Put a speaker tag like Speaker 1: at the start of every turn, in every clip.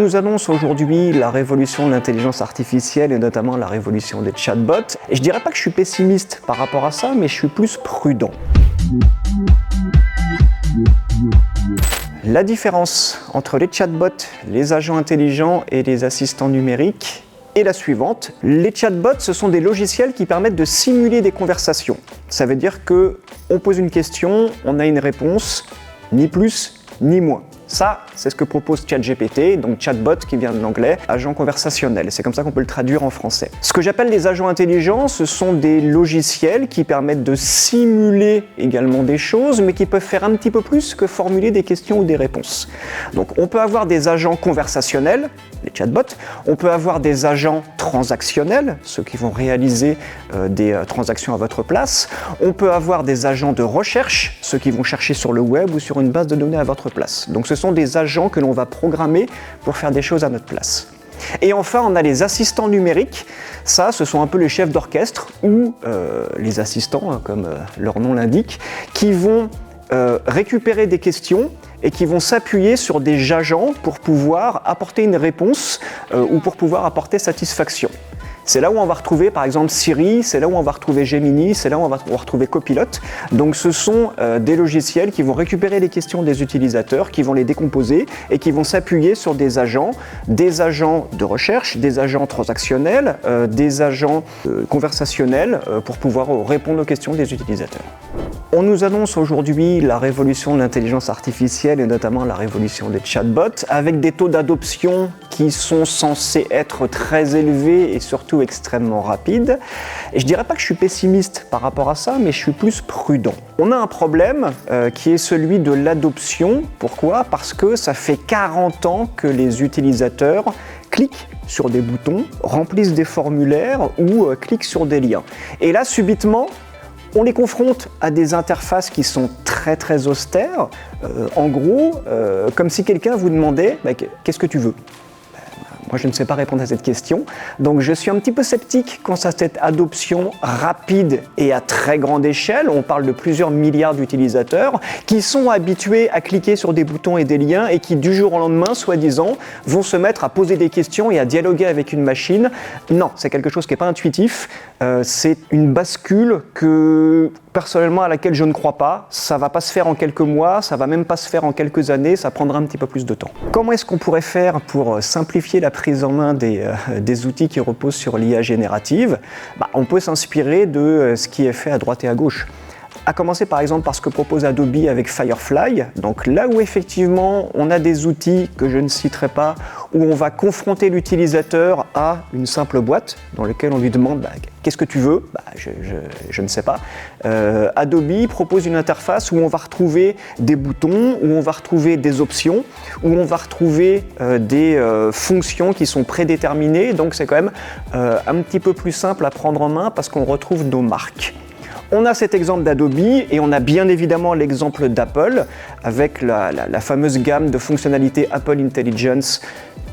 Speaker 1: nous annonce aujourd'hui la révolution de l'intelligence artificielle et notamment la révolution des chatbots. Et je dirais pas que je suis pessimiste par rapport à ça, mais je suis plus prudent. La différence entre les chatbots, les agents intelligents et les assistants numériques est la suivante. Les chatbots, ce sont des logiciels qui permettent de simuler des conversations. Ça veut dire qu'on pose une question, on a une réponse, ni plus ni moins. Ça, c'est ce que propose ChatGPT, donc chatbot qui vient de l'anglais, agent conversationnel. C'est comme ça qu'on peut le traduire en français. Ce que j'appelle des agents intelligents, ce sont des logiciels qui permettent de simuler également des choses, mais qui peuvent faire un petit peu plus que formuler des questions ou des réponses. Donc on peut avoir des agents conversationnels, les chatbots, on peut avoir des agents transactionnels, ceux qui vont réaliser des transactions à votre place, on peut avoir des agents de recherche, ceux qui vont chercher sur le web ou sur une base de données à votre place. Donc ce sont des agents que l'on va programmer pour faire des choses à notre place. Et enfin, on a les assistants numériques. Ça, ce sont un peu les chefs d'orchestre ou les assistants, comme leur nom l'indique, qui vont récupérer des questions et qui vont s'appuyer sur des agents pour pouvoir apporter une réponse ou pour pouvoir apporter satisfaction. C'est là où on va retrouver par exemple Siri, c'est là où on va retrouver Gemini, c'est là où on va retrouver Copilot. Donc ce sont des logiciels qui vont récupérer les questions des utilisateurs, qui vont les décomposer et qui vont s'appuyer sur des agents de recherche, des agents transactionnels, des agents conversationnels pour pouvoir répondre aux questions des utilisateurs. On nous annonce aujourd'hui la révolution de l'intelligence artificielle et notamment la révolution des chatbots avec des taux d'adoption qui sont censés être très élevés et surtout extrêmement rapides. Et je dirais pas que je suis pessimiste par rapport à ça, mais je suis plus prudent. On a un problème qui est celui de l'adoption. Pourquoi ? Parce que ça fait 40 ans que les utilisateurs cliquent sur des boutons, remplissent des formulaires ou cliquent sur des liens. Et là, subitement, on les confronte à des interfaces qui sont très austères, en gros, comme si quelqu'un vous demandait « qu'est-ce que tu veux ?» Moi, je ne sais pas répondre à cette question, donc je suis un petit peu sceptique quant à cette adoption rapide et à très grande échelle. On parle de plusieurs milliards d'utilisateurs qui sont habitués à cliquer sur des boutons et des liens et qui, du jour au lendemain, soi-disant, vont se mettre à poser des questions et à dialoguer avec une machine. Non, c'est quelque chose qui n'est pas intuitif. C'est une bascule personnellement à laquelle je ne crois pas. Ça ne va pas se faire en quelques mois, ça ne va même pas se faire en quelques années, ça prendra un petit peu plus de temps. Comment est-ce qu'on pourrait faire pour simplifier la prise en main des outils qui reposent sur l'IA générative ? On peut s'inspirer de ce qui est fait à droite et à gauche. À commencer par exemple par ce que propose Adobe avec Firefly. Donc là où effectivement on a des outils que je ne citerai pas, où on va confronter l'utilisateur à une simple boîte dans laquelle on lui demande qu'est-ce que tu veux ? Je ne sais pas. Adobe propose une interface où on va retrouver des boutons, où on va retrouver des options, où on va retrouver des fonctions qui sont prédéterminées. Donc c'est quand même un petit peu plus simple à prendre en main parce qu'on retrouve nos marques. On a cet exemple d'Adobe et on a bien évidemment l'exemple d'Apple avec la fameuse gamme de fonctionnalités Apple Intelligence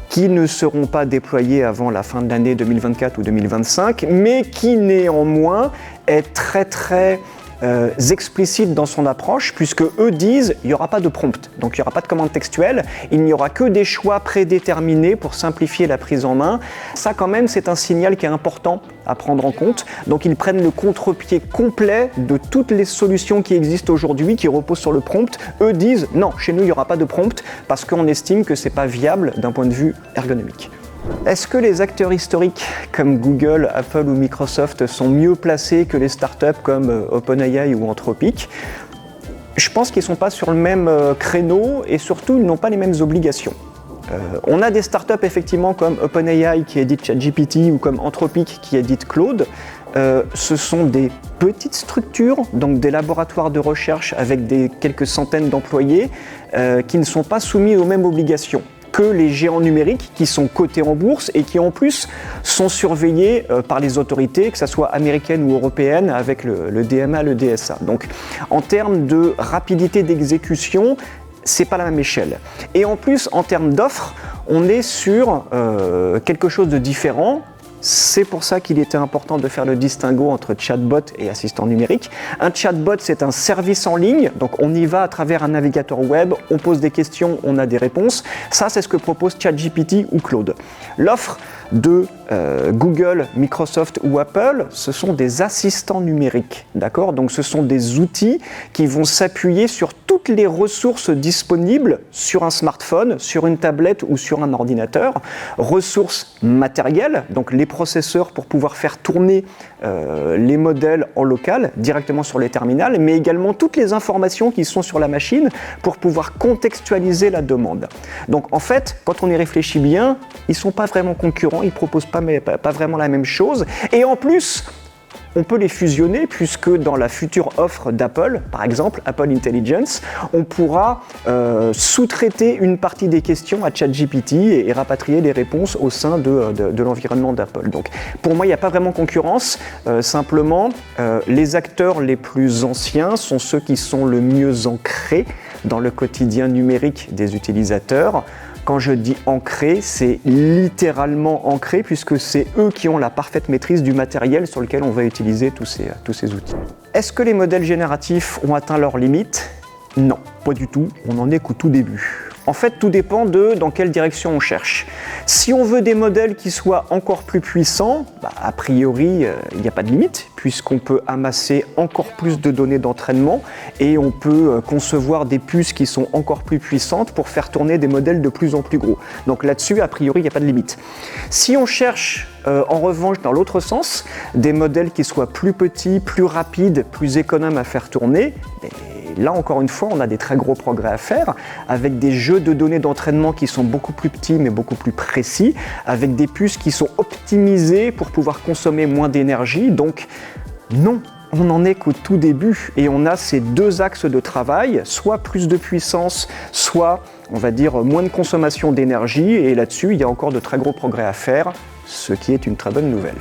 Speaker 1: qui ne seront pas déployées avant la fin de l'année 2024 ou 2025, mais qui néanmoins est très explicite dans son approche, puisque eux disent il n'y aura pas de prompt, donc il n'y aura pas de commande textuelle, il n'y aura que des choix prédéterminés pour simplifier la prise en main. Ça quand même c'est un signal qui est important à prendre en compte, donc ils prennent le contre-pied complet de toutes les solutions qui existent aujourd'hui, qui reposent sur le prompt. Eux disent non, chez nous il n'y aura pas de prompt, parce qu'on estime que c'est pas viable d'un point de vue ergonomique. Est-ce que les acteurs historiques comme Google, Apple ou Microsoft sont mieux placés que les startups comme OpenAI ou Anthropic ? Je pense qu'ils ne sont pas sur le même créneau et surtout ils n'ont pas les mêmes obligations. On a des startups effectivement comme OpenAI qui édite ChatGPT ou comme Anthropic qui édite Claude. Ce sont des petites structures, donc des laboratoires de recherche avec quelques centaines d'employés qui ne sont pas soumis aux mêmes obligations que les géants numériques qui sont cotés en bourse et qui en plus sont surveillés par les autorités, que ce soit américaines ou européennes, avec le DMA, le DSA. Donc en termes de rapidité d'exécution, c'est pas la même échelle. Et en plus, en termes d'offres, on est sur quelque chose de différent. C'est pour ça qu'il était important de faire le distinguo entre chatbot et assistant numérique. Un chatbot, c'est un service en ligne, donc on y va à travers un navigateur web, on pose des questions, on a des réponses. Ça, c'est ce que propose ChatGPT ou Claude. L'offre de Google, Microsoft ou Apple, ce sont des assistants numériques, d'accord ? Donc ce sont des outils qui vont s'appuyer sur toutes les ressources disponibles sur un smartphone, sur une tablette ou sur un ordinateur. Ressources matérielles, donc les processeurs pour pouvoir faire tourner les modèles en local, directement sur les terminals, mais également toutes les informations qui sont sur la machine pour pouvoir contextualiser la demande. Donc en fait, quand on y réfléchit bien, ils ne sont pas vraiment concurrents, ils ne proposent pas vraiment la même chose. Et en plus, on peut les fusionner puisque dans la future offre d'Apple, par exemple, Apple Intelligence, on pourra sous-traiter une partie des questions à ChatGPT et rapatrier les réponses au sein de l'environnement d'Apple. Donc pour moi, il n'y a pas vraiment concurrence. Simplement, les acteurs les plus anciens sont ceux qui sont le mieux ancrés dans le quotidien numérique des utilisateurs. Quand je dis ancré, c'est littéralement ancré puisque c'est eux qui ont la parfaite maîtrise du matériel sur lequel on va utiliser tous ces outils. Est-ce que les modèles génératifs ont atteint leurs limites ? Non, pas du tout, on n'en est qu'au tout début. En fait, tout dépend de dans quelle direction on cherche. Si on veut des modèles qui soient encore plus puissants, a priori, il n'y a pas de limite, puisqu'on peut amasser encore plus de données d'entraînement et on peut concevoir des puces qui sont encore plus puissantes pour faire tourner des modèles de plus en plus gros. Donc là-dessus, a priori, il n'y a pas de limite. Si on cherche, en revanche, dans l'autre sens, des modèles qui soient plus petits, plus rapides, plus économes à faire tourner, là, encore une fois, on a des très gros progrès à faire, avec des jeux de données d'entraînement qui sont beaucoup plus petits mais beaucoup plus précis, avec des puces qui sont optimisées pour pouvoir consommer moins d'énergie. Donc, non, on n'en est qu'au tout début et on a ces deux axes de travail, soit plus de puissance, soit, on va dire, moins de consommation d'énergie. Et là-dessus, il y a encore de très gros progrès à faire, ce qui est une très bonne nouvelle.